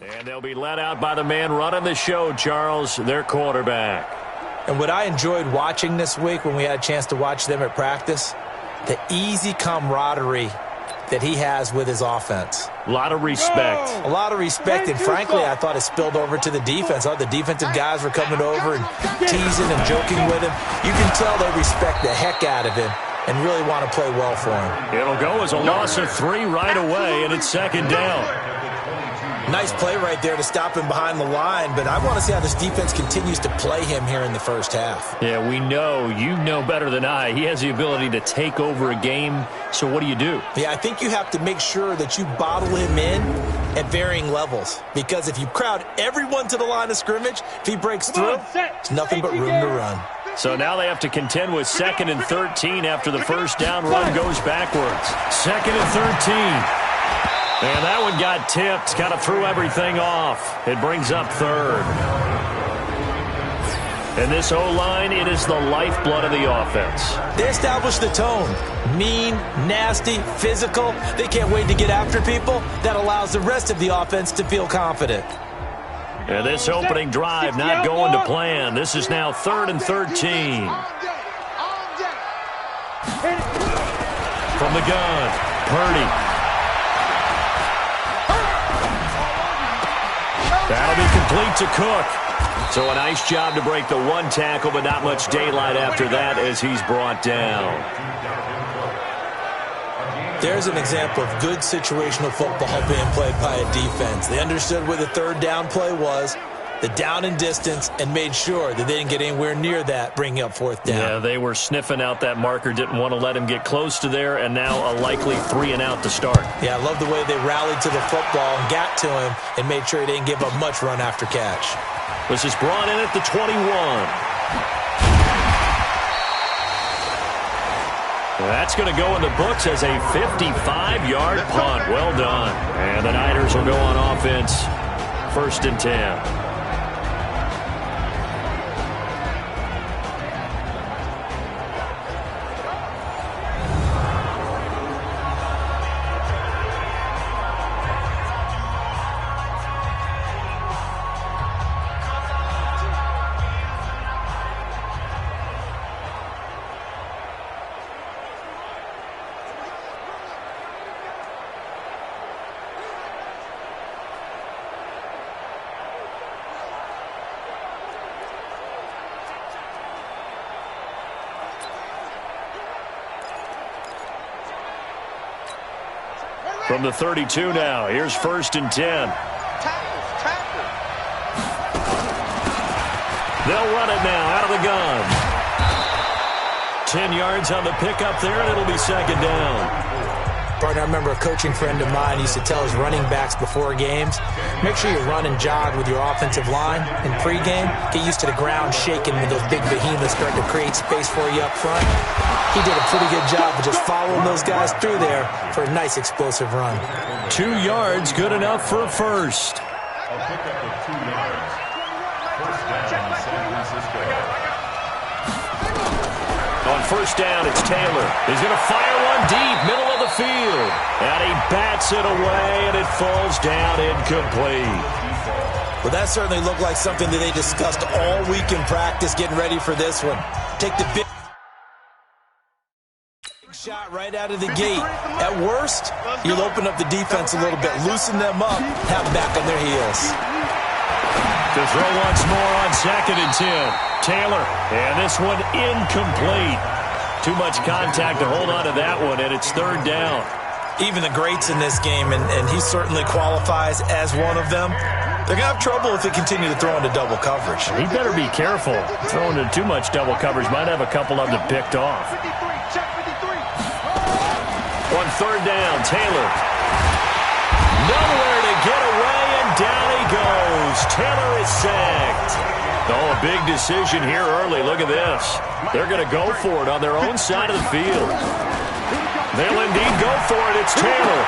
And they'll be let out by the man running the show, Charles, their quarterback. And what I enjoyed watching this week when we had a chance to watch them at practice, the easy camaraderie that he has with his offense. A lot of respect. A lot of respect, and frankly, I thought it spilled over to the defense. All the defensive guys were coming over and teasing and joking with him. You can tell they respect the heck out of him and really want to play well for him. It'll go as a loss of 3 right away, and it's second down. Nice play right there to stop him behind the line, but I want to see how this defense continues to play him here in the first half. Yeah, we know. You know better than I. He has the ability to take over a game, so what do you do? Yeah, I think you have to make sure that you bottle him in at varying levels, because if you crowd everyone to the line of scrimmage, if he breaks through, it's nothing but room to run. So now they have to contend with 2nd and 13 after the first down run goes backwards. 2nd and 13. And that one got tipped, kind of threw everything off. It brings up 3rd. And this O-line, it is the lifeblood of the offense. They establish the tone. Mean, nasty, physical. They can't wait to get after people. That allows the rest of the offense to feel confident. And this opening drive not going to plan. This is now 3rd and 13. From the gun, Purdy. That'll be complete to Cook. So a nice job to break the 1 tackle, but not much daylight after that as he's brought down. There's an example of good situational football being played by a defense. They understood where the 3rd down play was, the down and distance, and made sure that they didn't get anywhere near that, bringing up 4th down. Yeah, they were sniffing out that marker, didn't want to let him get close to there, and now a likely 3 and out to start. Yeah, I love the way they rallied to the football and got to him and made sure he didn't give up much run after catch. This is brought in at the 21. That's going to go in the books as a 55-yard punt. Well done. And the Niners will go on offense, 1st and 10. From the 32 now, here's 1st and 10. They'll run it now out of the gun. 10 yards on the pickup there, and it'll be 2nd down. Partner, I remember a coaching friend of mine used to tell his running backs before games, make sure you run and jog with your offensive line in pregame. Get used to the ground shaking when those big behemoths start to create space for you up front. He did a pretty good job of just following those guys through there for a nice explosive run. 2 yards, good enough for a first. On 1st down, it's Taylor. He's going to fire one deep, middle of the field. And he bats it away, and it falls down incomplete. Well, that certainly looked like something that they discussed all week in practice, getting ready for this one. Take the big shot right out of the gate. At worst, you'll open up the defense a little bit, loosen them up, have them back on their heels. To throw once more on 2nd and 10. Taylor, and this one incomplete. Too much contact to hold on to that one, and it's 3rd down. Even the greats in this game, and he certainly qualifies as one of them, they're going to have trouble if they continue to throw into double coverage. He better be careful. Throwing into too much double coverage might have a couple of them picked off. On 3rd down, Taylor. Nowhere to get away, and down he goes. Taylor is sacked. Oh, a big decision here early. Look at this. They're going to go for it on their own side of the field. They'll indeed go for it. It's Taylor.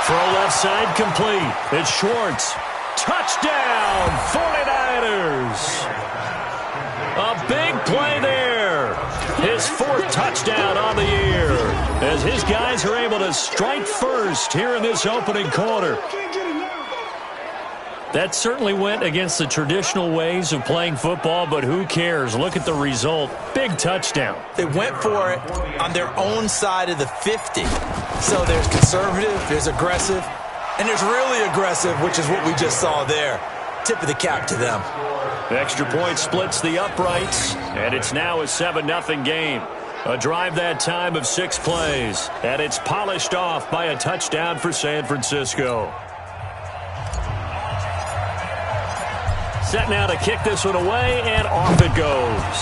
Throw left side complete. It's Schwartz. Touchdown, 49ers. A big play there. His 4th touchdown on the year as his guys are able to strike first here in this opening quarter. That certainly went against the traditional ways of playing football, but who cares? Look at the result. Big touchdown. They went for it on their own side of the 50. So there's conservative, there's aggressive, and there's really aggressive, which is what we just saw there. Tip of the cap to them. The extra point splits the uprights, and it's now a 7-0 game. A drive that time of 6 plays, and it's polished off by a touchdown for San Francisco. Set now to kick this one away, and off it goes.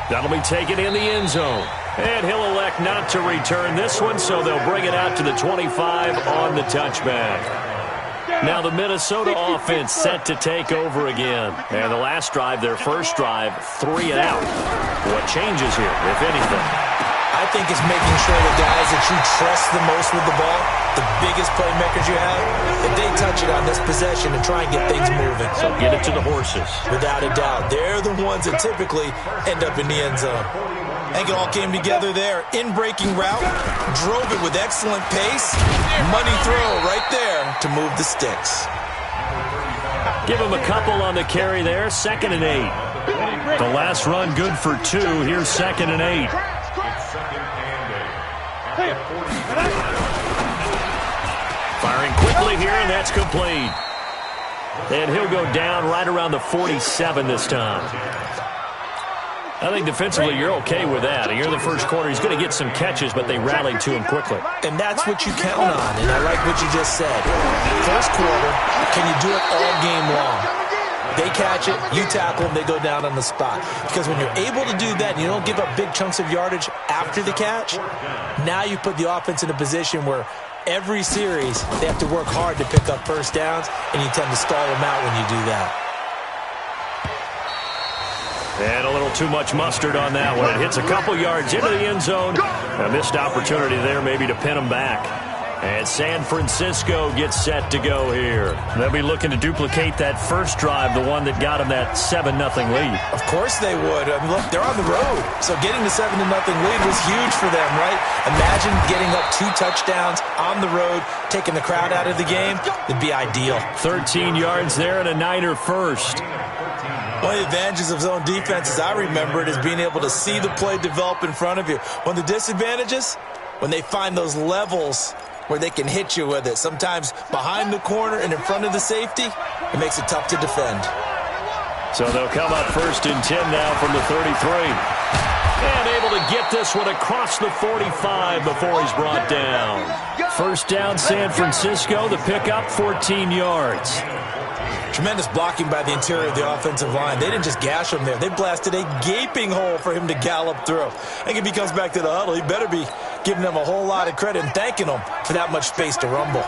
That'll be taken in the end zone. And he'll elect not to return this one, so they'll bring it out to the 25 on the touchback. Now the Minnesota offense set to take over again. And the last drive, their first drive, 3 and out. What changes here, if anything? I think it's making sure the guys that you trust the most with the ball, the biggest playmakers you have, that they touch it on this possession and try and get things moving. So get it to the horses. Without a doubt. They're the ones that typically end up in the end zone. I think it all came together there. In-breaking route, drove it with excellent pace. Money throw right there to move the sticks. Give him a couple on the carry there. 2nd and 8. The last run good for 2. Here's 2nd and 8. Firing quickly here, and that's complete. And he'll go down right around the 47 this time. I think defensively you're okay with that. Here in the first quarter, he's going to get some catches, but they rallied to him quickly. And that's what you count on, and I like what you just said. First quarter, can you do it all game long? They catch it, you tackle them, they go down on the spot. Because when you're able to do that and you don't give up big chunks of yardage after the catch, now you put the offense in a position where every series they have to work hard to pick up first downs, and you tend to stall them out when you do that. And a little too much mustard on that one. It hits a couple yards into the end zone. A missed opportunity there maybe to pin them back. And San Francisco gets set to go here. They'll be looking to duplicate that first drive, the one that got them that 7-0 lead. Of course they would. I mean, look, they're on the road. So getting the 7-0 lead was huge for them, right? Imagine getting up 2 touchdowns on the road, taking the crowd out of the game. It'd be ideal. 13 yards there and a Niner first. One of the advantages of zone defense, as I remember it, is being able to see the play develop in front of you. One of the disadvantages, when they find those levels where they can hit you with it. Sometimes behind the corner and in front of the safety, it makes it tough to defend. So they'll come up 1st and 10 now from the 33. And able to get this one across the 45 before he's brought down. First down, San Francisco. The pickup, 14 yards. Tremendous blocking by the interior of the offensive line. They didn't just gash him there. They blasted a gaping hole for him to gallop through. I think if he comes back to the huddle, he better be giving them a whole lot of credit and thanking them for that much space to rumble.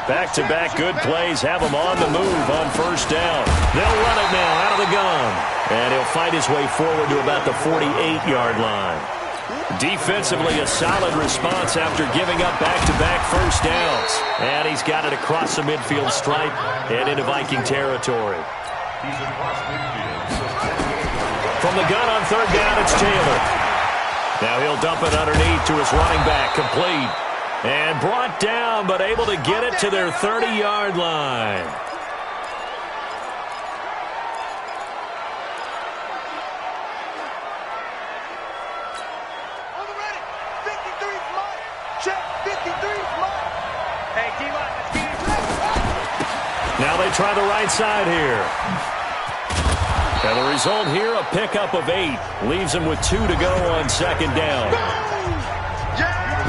Back-to-back good plays have him on the move on first down. They'll run it now out of the gun. And he'll fight his way forward to about the 48-yard line. Defensively, a solid response after giving up back-to-back first downs. And he's got it across the midfield stripe and into Viking territory. From the gun on 3rd down, it's Taylor. Now he'll dump it underneath to his running back, complete. And brought down, but able to get it to their 30-yard line. Now they try the right side here. And the result here, a pickup of 8. Leaves him with 2 to go on 2nd down.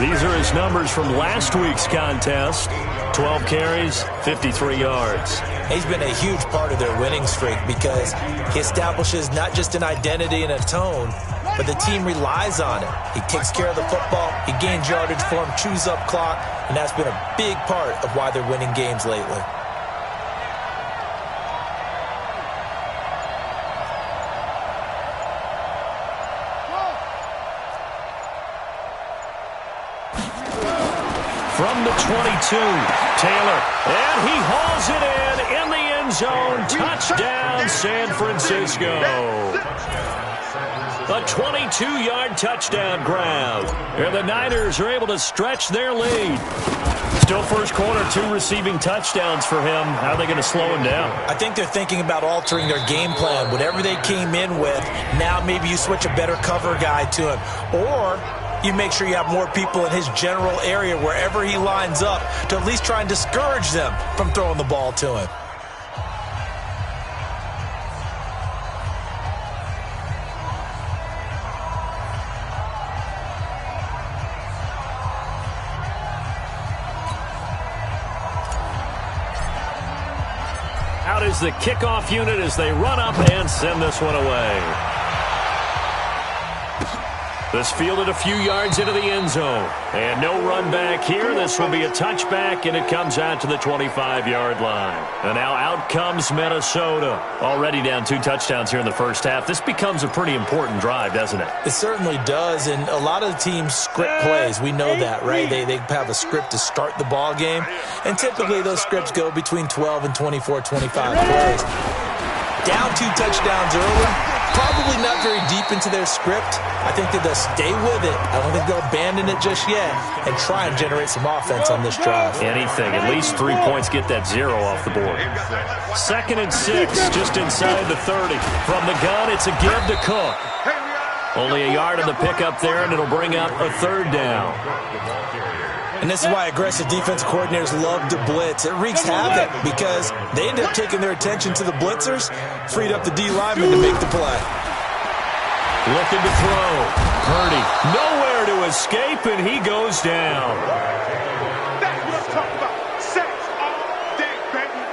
These are his numbers from last week's contest. 12 carries, 53 yards. He's been a huge part of their winning streak because he establishes not just an identity and a tone, but the team relies on it. He takes care of the football, he gains yardage for him, chews up clock, and that's been a big part of why they're winning games lately. From the 22, Taylor, and he hauls it in the end zone. Touchdown, San Francisco. A 22-yard touchdown grab. And the Niners are able to stretch their lead. Still first quarter, 2 receiving touchdowns for him. How are they going to slow him down? I think they're thinking about altering their game plan. Whatever they came in with, now maybe you switch a better cover guy to him. Or you make sure you have more people in his general area wherever he lines up to at least try and discourage them from throwing the ball to him. Out is the kickoff unit as they run up and send this one away. This fielded a few yards into the end zone. And no run back here. This will be a touchback, and it comes out to the 25-yard line. And now out comes Minnesota. Already down 2 touchdowns here in the first half. This becomes a pretty important drive, doesn't it? It certainly does, and a lot of the teams script plays. We know that, right? They have a script to start the ball game, and typically those scripts go between 12 and 24, 25 plays. Down 2 touchdowns early. Probably not very deep into their script. I think that they'll stay with it. I don't think they'll abandon it just yet and try and generate some offense on this drive. Anything. At least 3 points, get that 0 off the board. 2nd and 6, just inside the 30. From the gun, it's a give to Cook. Only a yard on the pickup there, and it'll bring up a 3rd down. And this is why aggressive defensive coordinators love to blitz. It wreaks havoc because they end up taking their attention to the blitzers, freed up the D lineman to make the play. Looking to throw. Purdy nowhere to escape, and he goes down.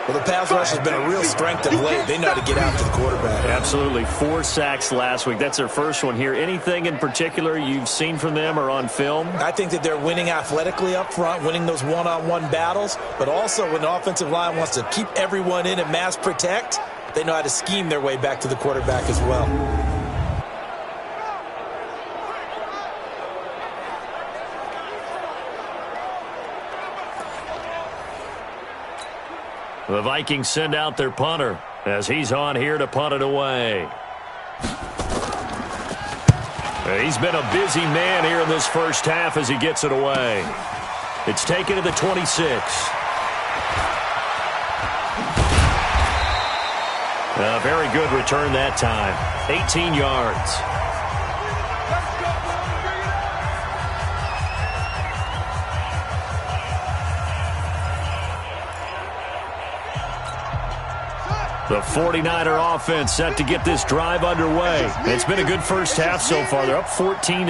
Well, the pass rush has been a real strength of late. They know how to get after the quarterback. Absolutely. 4 sacks last week. That's their first one here. Anything in particular you've seen from them or on film? I think that they're winning athletically up front, winning those one-on-one battles, but also when the offensive line wants to keep everyone in and mass protect, they know how to scheme their way back to the quarterback as well. The Vikings send out their punter as he's on here to punt it away. He's been a busy man here in this first half as he gets it away. It's taken to the 26. A very good return that time. 18 yards. The 49er offense set to get this drive underway. It's been a good first half so far. They're up 14-0.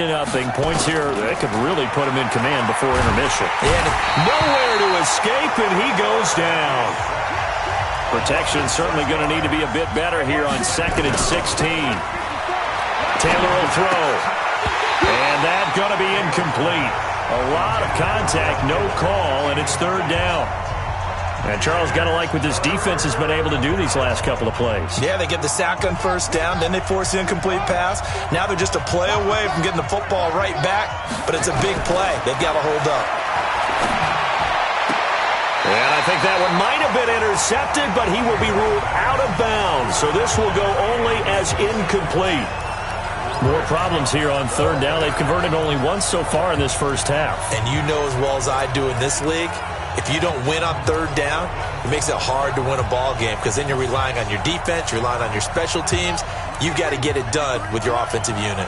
Points here, they could really put him in command before intermission. And nowhere to escape, and he goes down. Protection certainly going to need to be a bit better here on 2nd and 16. Taylor will throw. And that's going to be incomplete. A lot of contact, no call, and it's 3rd down. And Charles, got to like what this defense has been able to do these last couple of plays. Yeah, they get the sack on 1st down, then they force the incomplete pass. Now they're just a play away from getting the football right back, but it's a big play. They've got to hold up. And I think that one might have been intercepted, but he will be ruled out of bounds. So this will go only as incomplete. More problems here on 3rd down. They've converted only once so far in this first half. And you know as well as I do in this league, if you don't win on 3rd down, it makes it hard to win a ball game because then you're relying on your defense, you're relying on your special teams. You've got to get it done with your offensive unit.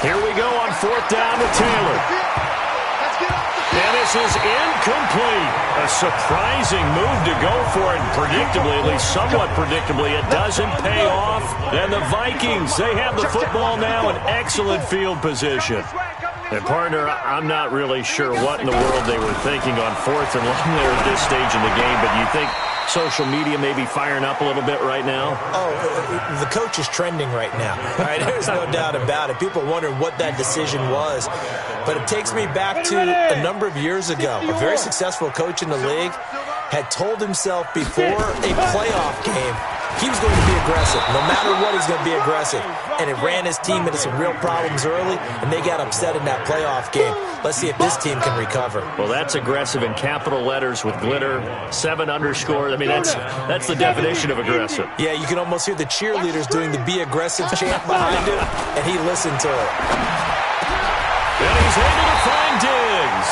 Here we go on 4th down with Taylor. And this is incomplete. A surprising move to go for it. Predictably, at least somewhat predictably, it doesn't pay off. And the Vikings, they have the football now in excellent field position. And, partner, I'm not really sure what in the world they were thinking on 4th and long there at this stage in the game, but you think social media may be firing up a little bit right now? Oh, the coach is trending right now. Right? There's no doubt about it. People wonder what that decision was. But it takes me back to a number of years ago. A very successful coach in the league had told himself before a playoff game he was going to be aggressive. No matter what, he's going to be aggressive. And it ran his team into some real problems early, and they got upset in that playoff game. Let's see if this team can recover. Well, that's aggressive in capital letters with glitter, 7 underscore. I mean, that's the definition of aggressive. Yeah, you can almost hear the cheerleaders doing the be aggressive chant behind him, and he listened to it. And he's able to find Diggs.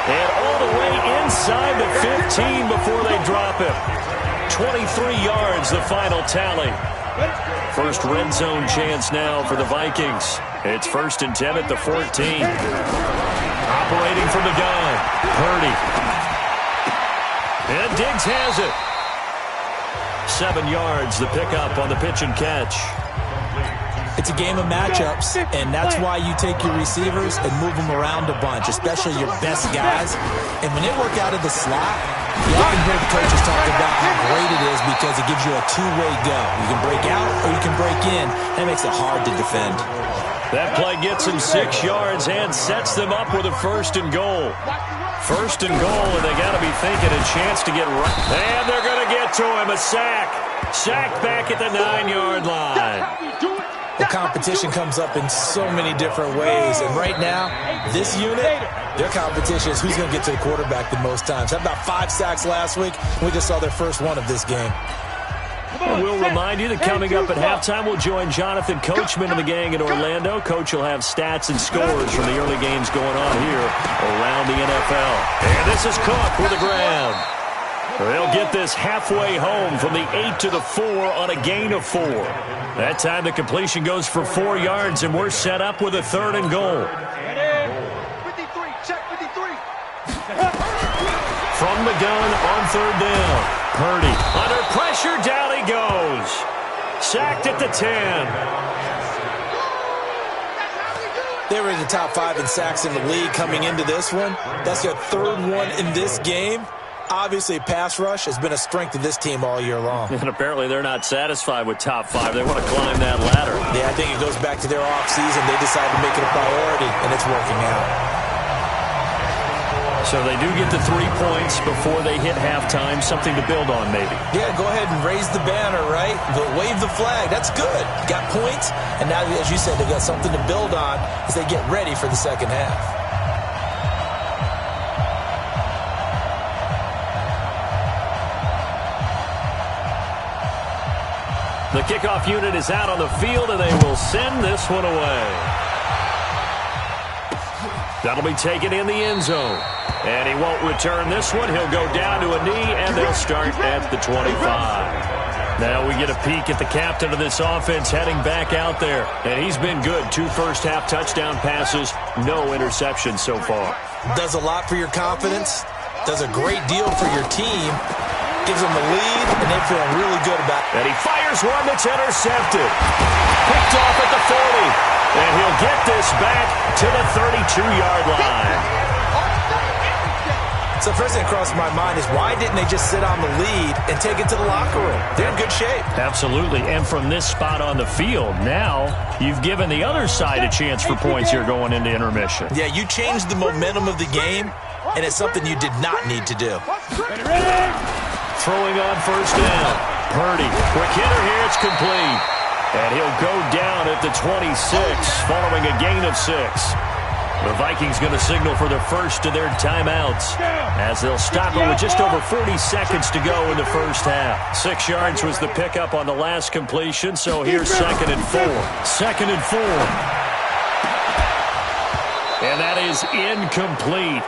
And all the way inside the 15 before they drop him. 23 yards, the final tally. First red zone chance now for the Vikings. It's 1st and 10 at the 14. Operating from the gun, Purdy. And Diggs has it. 7 yards, the pickup on the pitch and catch. It's a game of matchups, and that's why you take your receivers and move them around a bunch, especially your best guys. And when they work out of the slot, you often hear the coaches talk about how great it is because it gives you a two-way go. You can break out or you can break in. That makes it hard to defend. That play gets him 6 yards and sets them up with a 1st and goal. 1st and goal, and they got to be thinking a chance to get right. And they're going to get to him, a sack. Sacked back at the 9-yard line. The competition comes up in so many different ways. And right now, this unit, their competition is who's going to get to the quarterback the most times. Had about 5 sacks last week. We just saw their first one of this game. Well, we'll remind you that coming up at halftime, we'll join Jonathan Coachman and the gang in Orlando. Coach will have stats and scores from the early games going on here around the NFL. And this is Cook with the ground. They'll get this halfway home from the 8 to the 4 on a gain of 4. That time the completion goes for 4 yards, and we're set up with a 3rd and goal. 53, check 53. From the gun on 3rd down. Purdy under pressure, down he goes. Sacked at the 10. They were in the top 5 in sacks in the league coming into this one. That's their 3rd one in this game. Obviously, pass rush has been a strength of this team all year long. And apparently they're not satisfied with top 5. They want to climb that ladder. Yeah, I think it goes back to their offseason. They decided to make it a priority, and it's working out. So they do get the 3 points before they hit halftime. Something to build on, maybe. Yeah, go ahead and raise the banner, right? Wave the flag. That's good. Got points, and now, as you said, they've got something to build on as they get ready for the second half. The kickoff unit is out on the field, and they will send this one away. That'll be taken in the end zone. And he won't return this one. He'll go down to a knee, and they'll start at the 25. Now we get a peek at the captain of this offense heading back out there. And he's been good. 2 first-half touchdown passes, no interceptions so far. Does a lot for your confidence. Does a great deal for your team. Gives them the lead, and they feel really good about it. And he fires one that's intercepted. Picked off at the 40. And he'll get this back to the 32-yard line. So first thing that crossed my mind is why didn't they just sit on the lead and take it to the locker room? They're in good shape. Absolutely. And from this spot on the field, now you've given the other side a chance for points here going into intermission. Yeah, you changed the momentum of the game, and it's something you did not need to do. Throwing on first down. Purdy. Quick hitter here. It's complete. And he'll go down at the 26 following a gain of 6. The Vikings going to signal for the first of their timeouts as they'll stop it with just over 40 seconds to go in the first half. 6 yards was the pickup on the last completion, so here's 2nd and 4. 2nd and 4. And that is incomplete.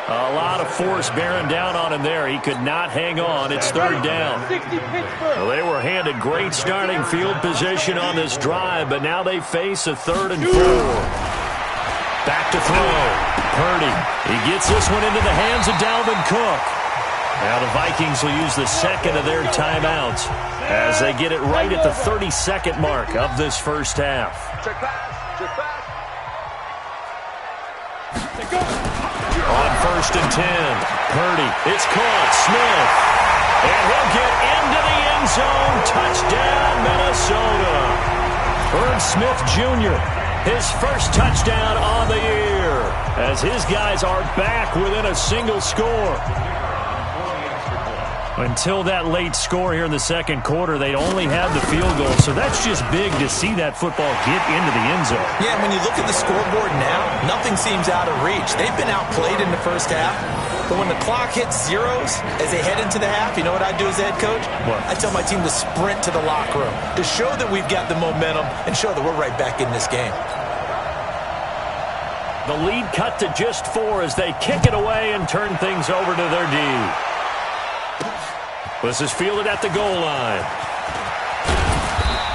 A lot of force bearing down on him there. He could not hang on. It's 3rd down. Well, they were handed great starting field position on this drive, but now they face a 3rd and 4. Back to throw. Purdy. He gets this one into the hands of Dalvin Cook. Now the Vikings will use the second of their timeouts as they get it right at the 32nd mark of this first half. Check pass. Check pass. On 1st and 10. Purdy. It's caught. Smith. And he'll get into the end zone. Touchdown, Minnesota. Irv Smith Jr., his first touchdown on the year as his guys are back within a single score. Until that late score here in the second quarter, they'd only had the field goal, so that's just big to see that football get into the end zone. Yeah, when you look at the scoreboard now, nothing seems out of reach. They've been outplayed in the first half, but when the clock hits zeros as they head into the half, you know what I do as the head coach? What? I tell my team to sprint to the locker room to show that we've got the momentum and show that we're right back in this game. The lead cut to just 4 as they kick it away and turn things over to their D. This is fielded at the goal line.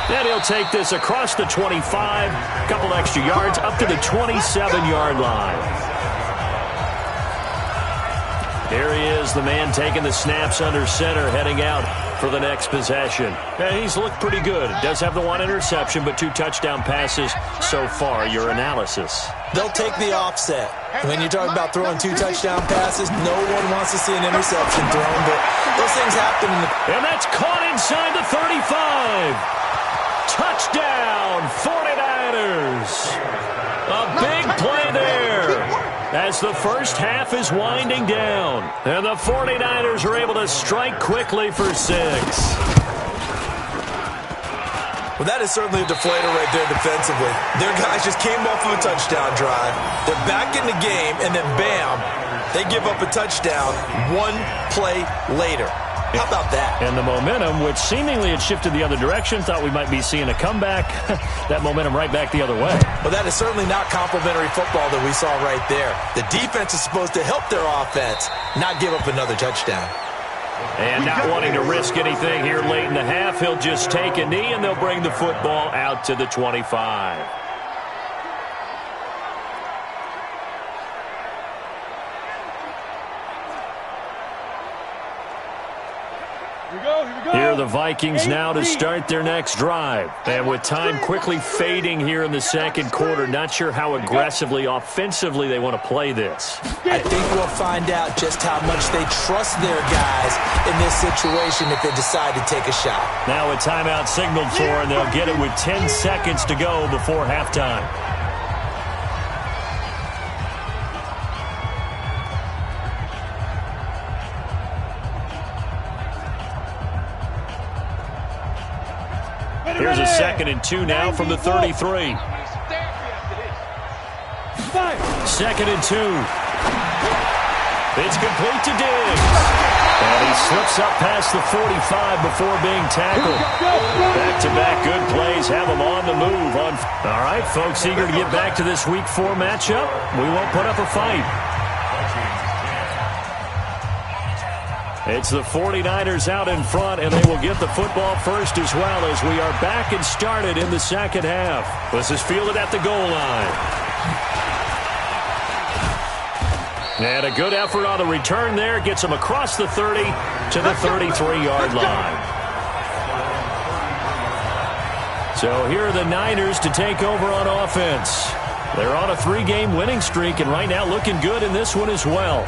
Then he'll take this across the 25, a couple extra yards up to the 27-yard line. Here he is, the man taking the snaps under center, heading out for the next possession. And he's looked pretty good. Does have the 1 interception, but 2 touchdown passes so far. Your analysis? They'll take the offset. When you talk about throwing 2 touchdown passes, no one wants to see an interception thrown, but those things happen. And that's caught inside the 35. Touchdown, 49ers. A big play there as the first half is winding down. And the 49ers are able to strike quickly for 6. Well, that is certainly a deflator right there defensively. Their guys just came off of a touchdown drive. They're back in the game, and then bam, they give up a touchdown 1 play later. How about that? And the momentum, which seemingly had shifted the other direction, thought we might be seeing a comeback. That momentum right back the other way. Well, that is certainly not complimentary football that we saw right there. The defense is supposed to help their offense, not give up another touchdown. And not wanting to risk anything here late in the half, he'll just take a knee, and they'll bring the football out to the 25. Here are the Vikings now to start their next drive. And with time quickly fading here in the second quarter, not sure how aggressively, offensively they want to play this. I think we'll find out just how much they trust their guys in this situation if they decide to take a shot. Now a timeout signaled for, and they'll get it with 10 seconds to go before halftime. Here's a 2nd and 2 now from the 33. 2nd and 2. It's complete to Diggs. And he slips up past the 45 before being tackled. Back-to-back good plays have him on the move. All right, folks, eager to get back to this Week 4 matchup. We won't put up a fight. It's the 49ers out in front, and they will get the football first as well as we are back and started in the second half. This is fielded at the goal line. And a good effort on the return there. Gets him across the 30 to the 33-yard line. So here are the Niners to take over on offense. They're on a 3-game winning streak, and right now looking good in this one as well.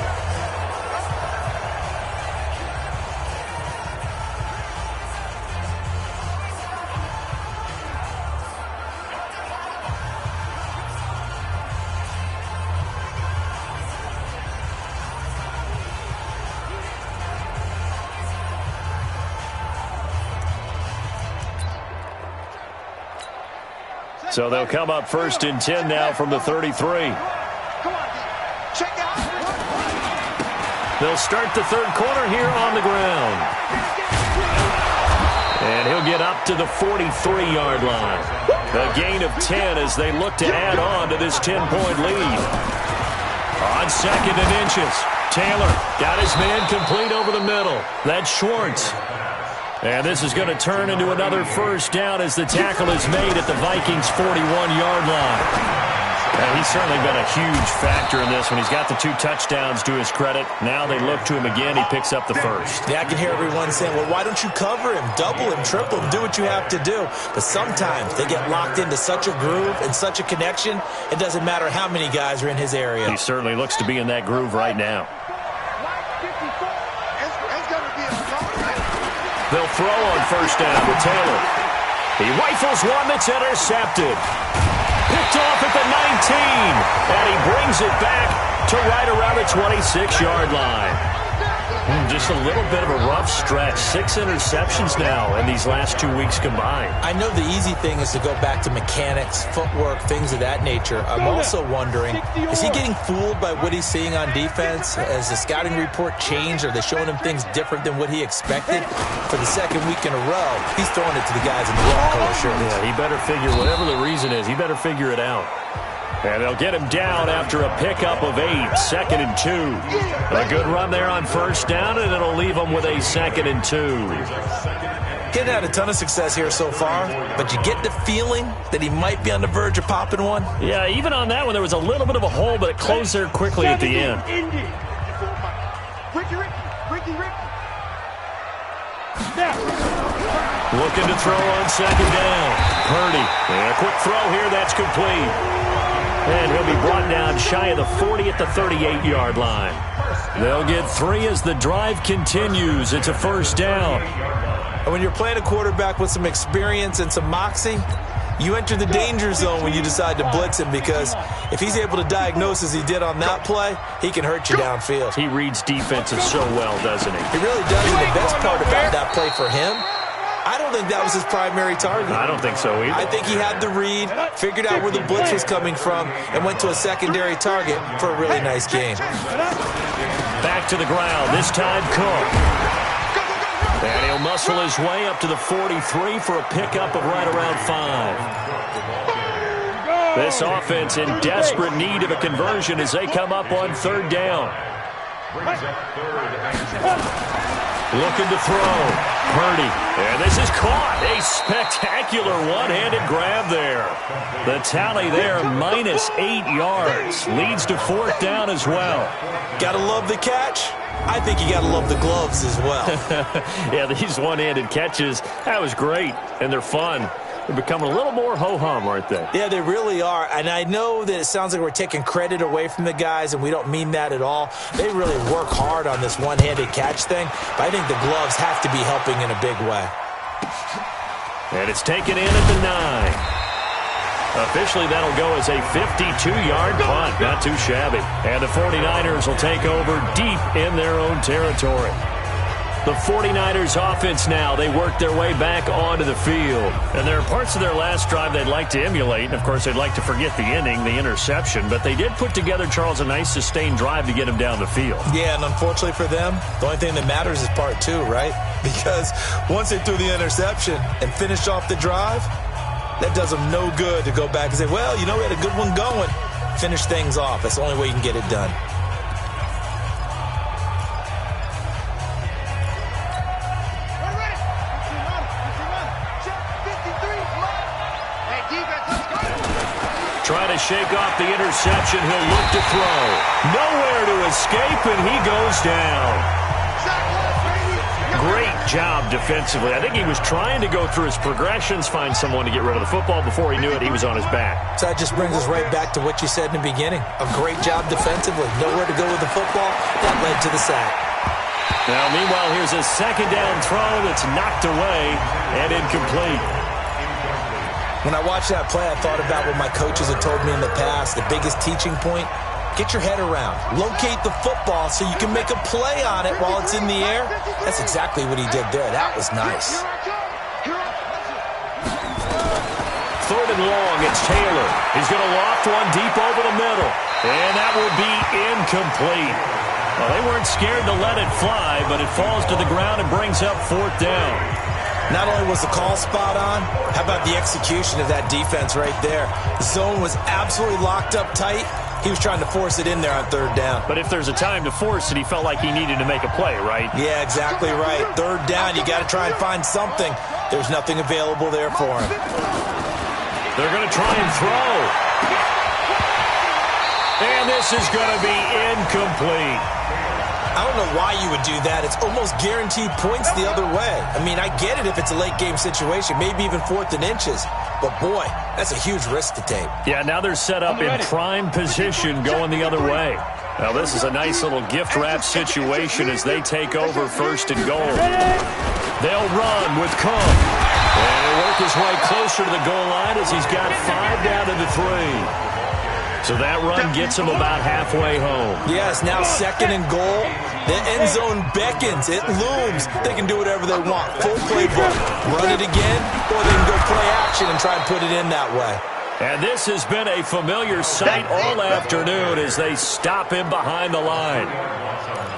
So they'll come up 1st and 10 now from the 33. They'll start the third quarter here on the ground. And he'll get up to the 43-yard line. A gain of 10 as they look to add on to this 10-point lead. On 2nd and inches, Taylor got his man complete over the middle. That's Schwartz. And this is going to turn into another first down as the tackle is made at the Vikings' 41-yard line. And he's certainly been a huge factor in this one. He's got the 2 touchdowns to his credit. Now they look to him again. He picks up the first. Yeah, I can hear everyone saying, well, why don't you cover him, double him, triple him, do what you have to do. But sometimes they get locked into such a groove and such a connection, it doesn't matter how many guys are in his area. He certainly looks to be in that groove right now. They'll throw on first down with Taylor. He rifles one that's intercepted. Picked off at the 19. And he brings it back to right around the 26-yard line. Just a little bit of a rough stretch. 6 interceptions now in these last 2 weeks combined. I know the easy thing is to go back to mechanics, footwork, things of that nature. I'm also wondering, is he getting fooled by what he's seeing on defense? Has the scouting report changed? Are they showing him things different than what he expected? For the second week in a row, he's throwing it to the guys in the wrong color shirts. Yeah, he better figure, whatever the reason is, he better figure it out. And they'll get him down after a pickup of 8, 2nd and 2. A good run there on first down, and it'll leave him with a 2nd and 2. Getting had a ton of success here so far, but you get the feeling that he might be on the verge of popping one. Yeah, even on that one, there was a little bit of a hole, but it closed there quickly at the end. Looking to throw on second down. Purdy. And a quick throw here, that's complete. And he'll be brought down shy of the 40 at the 38-yard line. They'll get 3 as the drive continues. It's a first down. And when you're playing a quarterback with some experience and some moxie, you enter the danger zone when you decide to blitz him, because if he's able to diagnose as he did on that play, he can hurt you downfield. He reads defenses so well, doesn't he? He really does. And the best part about that play for him, I don't think that was his primary target. I don't think so either. I think he had the read, figured out where the blitz was coming from, and went to a secondary target for a really nice game. Back to the ground, this time Cook. And he'll muscle his way up to the 43 for a pickup of right around 5. This offense in desperate need of a conversion as they come up on third down. Looking to throw. Purdy. And this is caught. A spectacular one-handed grab there. The tally there, minus 8 yards. Leads to fourth down as well. Gotta love the catch. I think you gotta love the gloves as well. Yeah, these one-handed catches, that was great. And they're fun. They're becoming a little more ho-hum, aren't they? Yeah, they really are. And I know that it sounds like we're taking credit away from the guys, and we don't mean that at all. They really work hard on this one-handed catch thing, but I think the gloves have to be helping in a big way. And it's taken in at the 9. Officially, that'll go as a 52-yard punt. Not too shabby. And the 49ers will take over deep in their own territory. The 49ers offense now, they work their way back onto the field. And there are parts of their last drive they'd like to emulate. And, of course, they'd like to forget the inning, the interception. But they did put together, Charles, a nice sustained drive to get him down the field. Yeah, and unfortunately for them, the only thing that matters is part 2, right? Because once they threw the interception and finished off the drive, that does them no good to go back and say, well, you know, we had a good one going. Finish things off. That's the only way you can get it done. Trying to shake off the interception. He'll look to throw. Nowhere to escape, and he goes down. Great job defensively. I think he was trying to go through his progressions, find someone to get rid of the football. Before he knew it, he was on his back. So that just brings us right back to what you said in the beginning. A great job defensively. Nowhere to go with the football. That led to the sack. Now, meanwhile, here's a second down throw that's knocked away and incomplete. When I watched that play, I thought about what my coaches had told me in the past. The biggest teaching point, get your head around. Locate the football so you can make a play on it while it's in the air. That's exactly what he did there. That was nice. Third and long, it's Taylor. He's going to loft one deep over the middle. And that will be incomplete. Well, they weren't scared to let it fly, but it falls to the ground and brings up fourth down. Not only was the call spot on, how about the execution of that defense right there? The zone was absolutely locked up tight. He was trying to force it in there on third down. But if there's a time to force it, he felt like he needed to make a play, right? Yeah, exactly right. Third down, you got to try and find something. There's nothing available there for him. They're going to try and throw. And this is going to be incomplete. I don't know why you would do that. It's almost guaranteed points the other way. I mean, I get it if it's a late game situation, maybe even 4th and inches. But, boy, that's a huge risk to take. Yeah, now they're set up in prime position going the other way. Now, this is a nice little gift wrap situation as they take over first and goal. They'll run with Cook. And he'll work his way closer to the goal line as he's got 5 down to the 3. So that run gets him about halfway home. Yes, now 2nd and goal. The end zone beckons. It looms. They can do whatever they want. Full playbook. Run it again, or they can go play action and try and put it in that way. And this has been a familiar sight all afternoon as they stop him behind the line.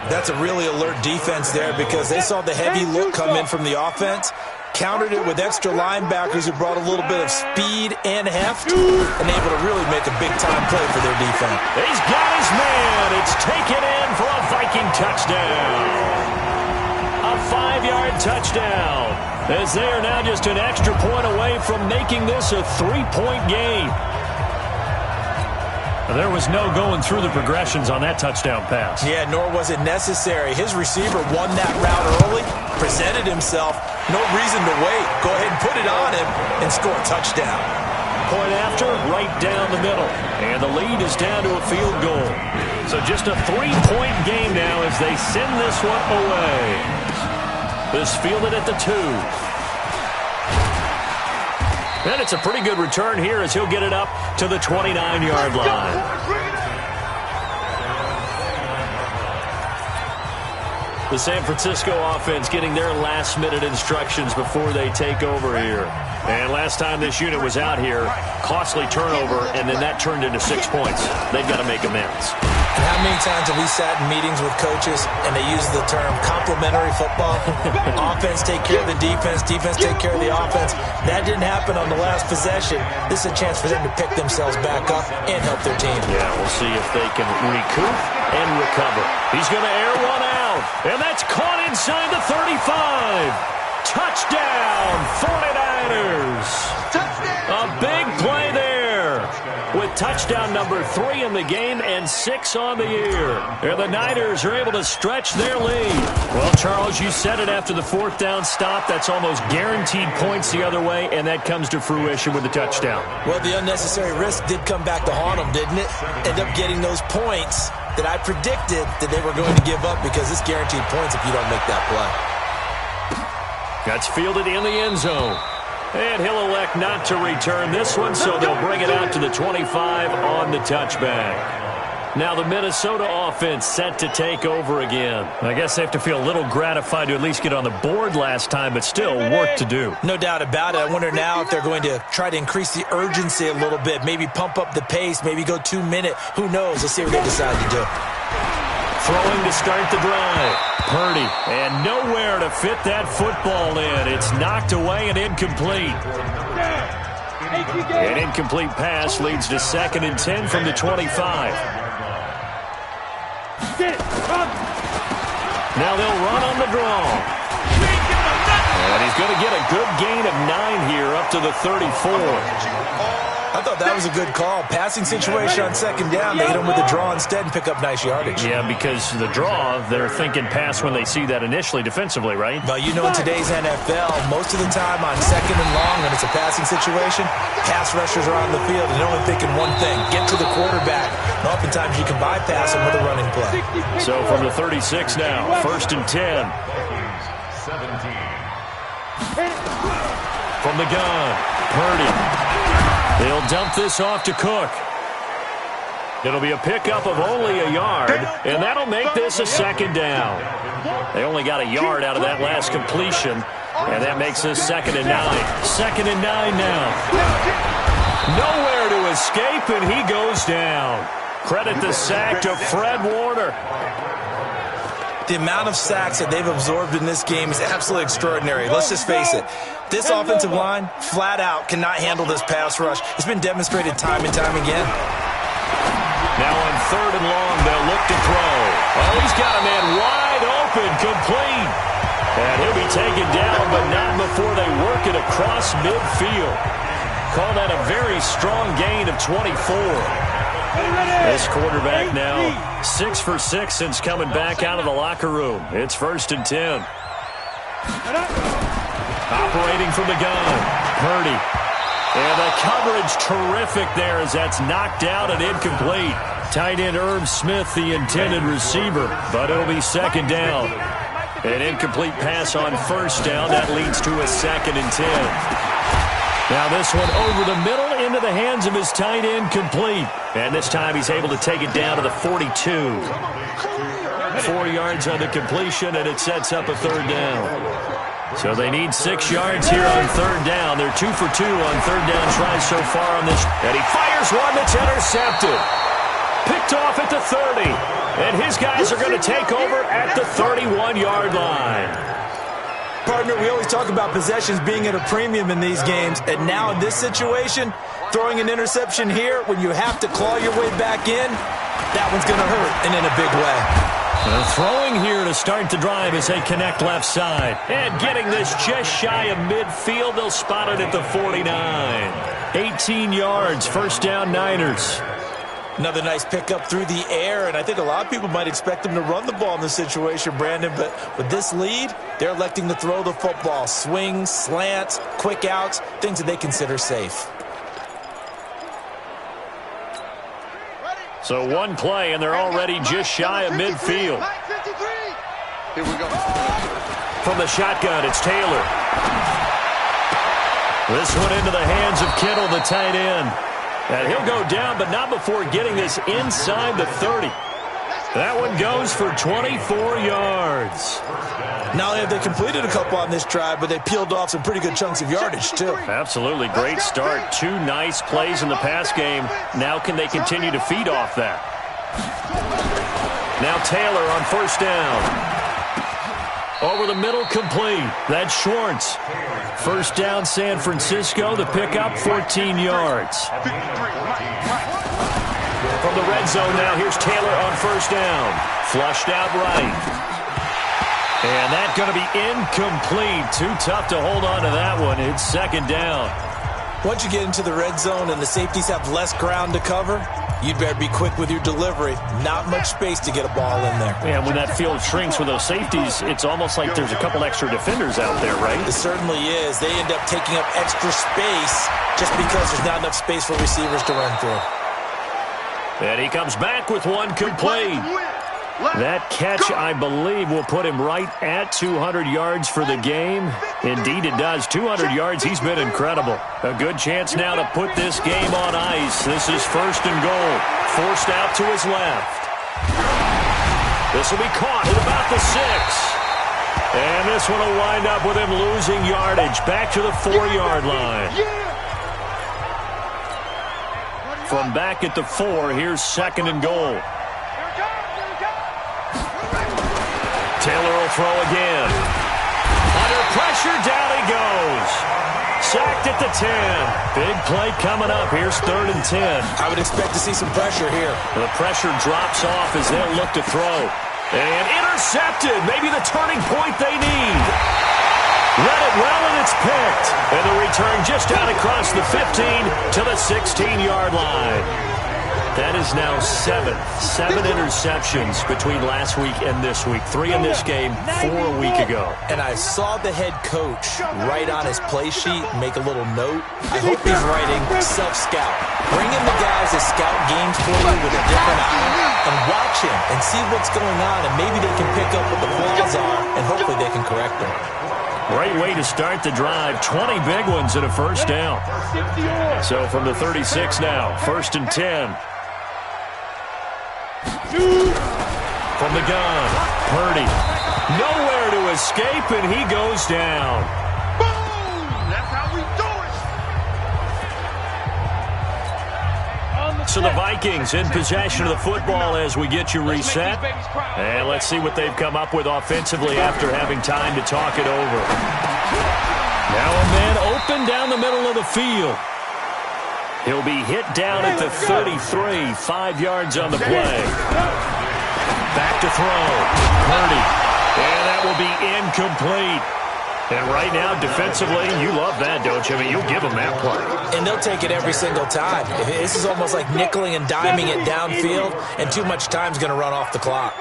That's a really alert defense there because they saw the heavy look come in from the offense, countered it with extra linebackers who brought a little bit of speed and heft, and able to really make a big-time play for their defense. He's got his man. It's taken in for a Viking touchdown. A 5-yard touchdown, as they are now just an extra point away from making this a 3-point game. There was no going through the progressions on that touchdown pass. Yeah, nor was it necessary. His receiver won that route early, presented himself. No reason to wait. Go ahead and put it on him and score a touchdown. Point after, right down the middle. And the lead is down to a field goal. So just a 3-point game now as they send this one away. This fielded at the 2. And it's a pretty good return here as he'll get it up to the 29-yard line. The San Francisco offense getting their last-minute instructions before they take over here. And last time this unit was out here, costly turnover, and then that turned into 6 points. They've got to make amends. And how many times have we sat in meetings with coaches and they use the term complementary football? Offense take care of the defense, defense take care of the offense. That didn't happen on the last possession. This is a chance for them to pick themselves back up and help their team. Yeah, we'll see if they can recoup and recover. He's going to air one out, and that's caught inside the 35. Touchdown, 49ers. A big play there with touchdown number 3 in the game and 6 on the year. And the Niners are able to stretch their lead. Well, Charles, you said it after the 4th down stop. That's almost guaranteed points the other way, and that comes to fruition with the touchdown. Well, the unnecessary risk did come back to haunt them, didn't it? End up getting those points that I predicted that they were going to give up because it's guaranteed points if you don't make that play. That's fielded in the end zone. And he'll elect not to return this one, so they'll bring it out to the 25 on the touchback. Now the Minnesota offense set to take over again. I guess they have to feel a little gratified to at least get on the board last time, but still work to do. No doubt about it. I wonder now if they're going to try to increase the urgency a little bit, maybe pump up the pace, maybe go 2-minute. Who knows? Let's see what they decide to do. Throwing to start the drive. Purdy, and nowhere to fit that football in. It's knocked away and incomplete. An incomplete pass leads to 2nd and 10 from the 25. Now they'll run on the draw. And he's going to get a good gain of 9 here up to the 34. I thought that was a good call. Passing situation on 2nd down. They hit him with the draw instead and pick up nice yardage. Yeah, because the draw, they're thinking pass when they see that initially defensively, right? Well, you know in today's NFL, most of the time on 2nd and long when it's a passing situation, pass rushers are on the field and they're only thinking one thing, get to the quarterback. And oftentimes you can bypass him with a running play. So from the 36 now, 1st and 10. From the gun, Purdy. They'll dump this off to Cook. It'll be a pickup of only a yard, and that'll make this a 2nd down. They only got a yard out of that last completion, and that makes this 2nd and 9. 2nd and 9 now. Nowhere to escape, and he goes down. Credit the sack to Fred Warner. The amount of sacks that they've absorbed in this game is absolutely extraordinary. Let's just face it. This offensive line, flat out, cannot handle this pass rush. It's been demonstrated time and time again. Now on 3rd and long, they'll look to throw. Oh, he's got a man wide open, complete. And he'll be taken down, but not before they work it across midfield. Call that a very strong gain of 24. This quarterback now 6 for 6 since coming back out of the locker room. It's 1st and 10. Operating from the gun, Purdy. And the coverage terrific there as that's knocked out and incomplete. Tight end Irv Smith, the intended receiver, but it'll be 2nd down. An incomplete pass on 1st down. That leads to a 2nd and 10. Now this one over the middle into the hands of his tight end, complete. And this time he's able to take it down to the 42. 4 yards on the completion, and it sets up a third down. So they need 6 yards here on third down. They're 2 for 2 on third down tries so far on this. And he fires one that's intercepted. Picked off at the 30. And his guys are going to take over at the 31-yard line. Partner, we always talk about possessions being at a premium in these games, and now in this situation, throwing an interception here when you have to claw your way back in, that one's going to hurt, and in a big way. Throwing here to start the drive as they connect left side. And getting this just shy of midfield, they'll spot it at the 49. 18 yards, first down Niners. Another nice pickup through the air, and I think a lot of people might expect them to run the ball in this situation, Brandon, but with this lead, they're electing to throw the football. Swings, slants, quick outs, things that they consider safe. So one play, and they're already just shy of midfield. Here we go. From the shotgun, it's Taylor. This one into the hands of Kittle, the tight end. And he'll go down, but not before getting this inside the 30. That one goes for 24 yards. Not only have they completed a couple on this drive, but they peeled off some pretty good chunks of yardage, too. Absolutely. Great start. 2 nice plays in the pass game. Now can they continue to feed off that? Now Taylor on first down. Over the middle, complete. That's Schwartz. First down, San Francisco. The pickup, 14 yards. From the red zone now, here's Taylor on first down. Flushed out right. And that's going to be incomplete. Too tough to hold on to that one. It's second down. Once you get into the red zone and the safeties have less ground to cover, you'd better be quick with your delivery. Not much space to get a ball in there. And when that field shrinks with those safeties, it's almost like there's a couple extra defenders out there, right? It certainly is. They end up taking up extra space just because there's not enough space for receivers to run through. And he comes back with one complete. That catch, I believe, will put him right at 200 yards for the game. Indeed, it does. 200 yards, he's been incredible. A good chance now to put this game on ice. This is first and goal. Forced out to his left. This will be caught at about the 6. And this one will wind up with him losing yardage. Back to the 4-yard line. From back at the 4, here's second and goal. Taylor will throw again. Under pressure, down he goes. Sacked at the 10. Big play coming up. Here's third and 10. I would expect to see some pressure here. The pressure drops off as they'll look to throw. And intercepted. Maybe the turning point they need. Read it well, and it's picked. And the return just out across the 15 to the 16-yard line. That is now 7 interceptions between last week and this week. 3 in this game, 4 a week ago. And I saw the head coach write on his play sheet, make a little note. I hope he's writing self-scout. Bring in the guys that scout games for you with a different eye and watch him and see what's going on, and maybe they can pick up what the flaws are, and hopefully they can correct them. Great way to start the drive. 20 big ones and a first down. So from the 36 now, first and 10. From the gun, Purdy. Nowhere to escape, and he goes down. Boom! That's how we do it. So the Vikings in possession of the football as we get you reset. And let's see what they've come up with offensively after having time to talk it over. Now a man open down the middle of the field. He'll be hit down at the 33, 5 yards on the play. Back to throw. Purdy. And that will be incomplete. And right now, defensively, you love that, don't you? I mean, you'll give them that play. And they'll take it every single time. This is almost like nickeling and diming it downfield, and too much time's going to run off the clock.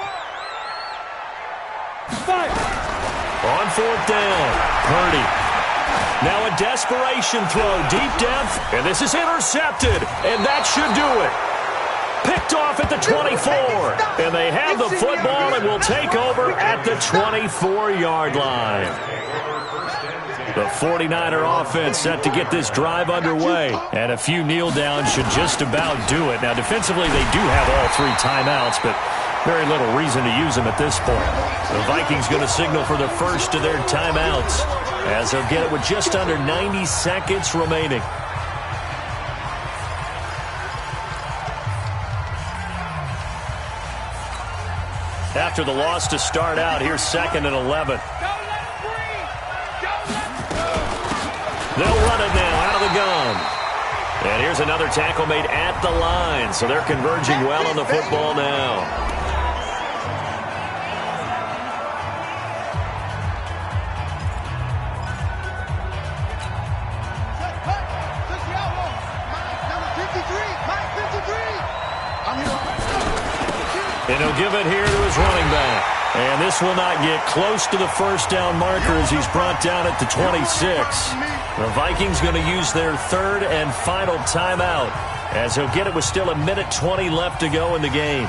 On fourth down, Purdy. Now a desperation throw deep down, and this is intercepted, and that should do it. Picked off at the 24, and they have the football and will take over at the 24-yard line. The 49er offense set to get this drive underway. And a few kneel downs should just about do it. Now, defensively, they do have all 3 timeouts, but very little reason to use them at this point. The Vikings going to signal for the first of their timeouts as they'll get it with just under 90 seconds remaining. After the loss to start out, here's 2nd and 11. They'll run it now out of the gun. And here's another tackle made at the line, so they're converging well on the football now. And he'll give it here to his running back. And this will not get close to the first down marker as he's brought down at the 26. The Vikings going to use their 3rd and final timeout as he'll get it with still 1:20 left to go in the game.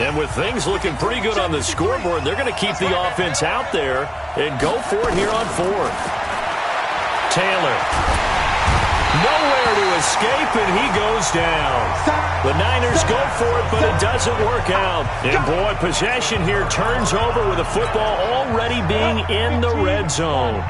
And with things looking pretty good on the scoreboard, they're going to keep the offense out there and go for it here on 4th. Taylor. Nowhere to escape, and he goes down. The Niners go for it, but it doesn't work out. And, boy, possession here turns over with the football already being in the red zone.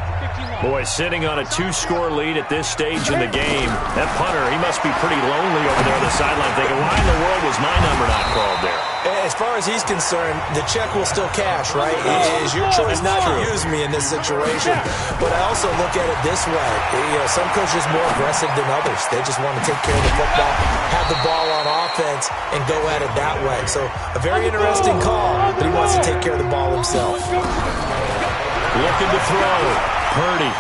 Boy, sitting on a 2-score lead at this stage in the game. That punter, he must be pretty lonely over there on the sideline thinking, why in the world was my number not called there? As far as he's concerned, the check will still cash, right? It is your choice not to use me in this situation. But I also look at it this way. Some coaches are more aggressive than others. They just want to take care of the football, have the ball on offense, and go at it that way. So a very interesting call, but he wants to take care of the ball himself. Looking to throw. Purdy.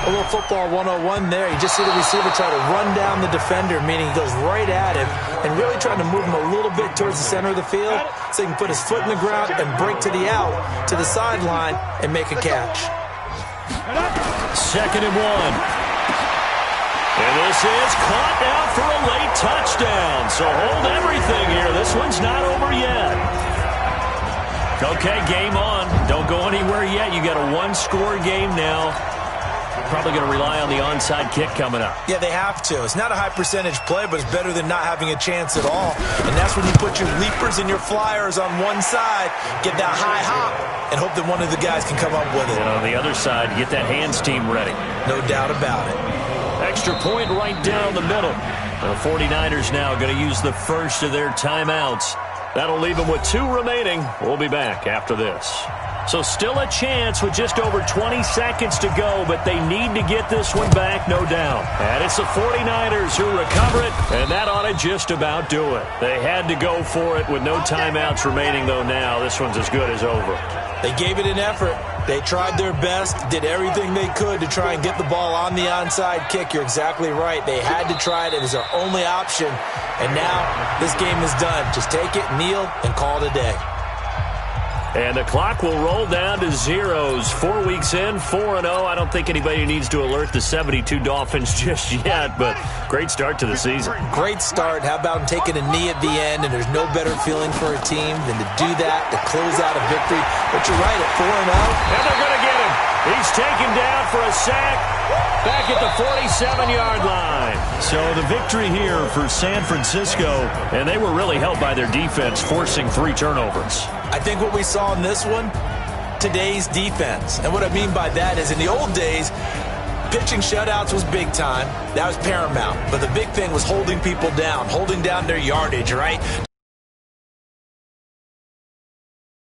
A little football 101 there. You just see the receiver try to run down the defender, meaning he goes right at him and really trying to move him a little bit towards the center of the field so he can put his foot in the ground and break to the out, to the sideline, and make a catch. 2nd and 1. And this is caught now for a late touchdown. So hold everything here. This one's not over yet. Okay, game on. Don't go anywhere yet. You got a 1-score game now. Probably going to rely on the onside kick coming up. Yeah, they have to. It's not a high-percentage play, but it's better than not having a chance at all. And that's when you put your leapers and your flyers on one side, get that high hop, and hope that one of the guys can come up with it. And on the other side, get that hands team ready. No doubt about it. Extra point right down the middle. The 49ers now going to use the first of their timeouts. That'll leave them with 2 remaining. We'll be back after this. So still a chance with just over 20 seconds to go, but they need to get this one back, no doubt. And it's the 49ers who recover it, and that ought to just about do it. They had to go for it with no timeouts remaining, though now this one's as good as over. They gave it an effort. They tried their best, did everything they could to try and get the ball on the onside kick. You're exactly right. They had to try it. It was their only option. And now this game is done. Just take it, kneel, and call it a day. And the clock will roll down to zeros. 4 weeks in, 4-0. I don't think anybody needs to alert the 72 Dolphins just yet, but great start to the season. Great start. How about taking a knee at the end? And there's no better feeling for a team than to do that, to close out a victory. But you're right, at 4-0. And they're going to get him. He's taken down for a sack back at the 47-yard line. So the victory here for San Francisco, and they were really helped by their defense, forcing 3 turnovers. I think what we saw in this one, today's defense. And what I mean by that is in the old days, pitching shutouts was big time. That was paramount. But the big thing was holding people down, holding down their yardage, right?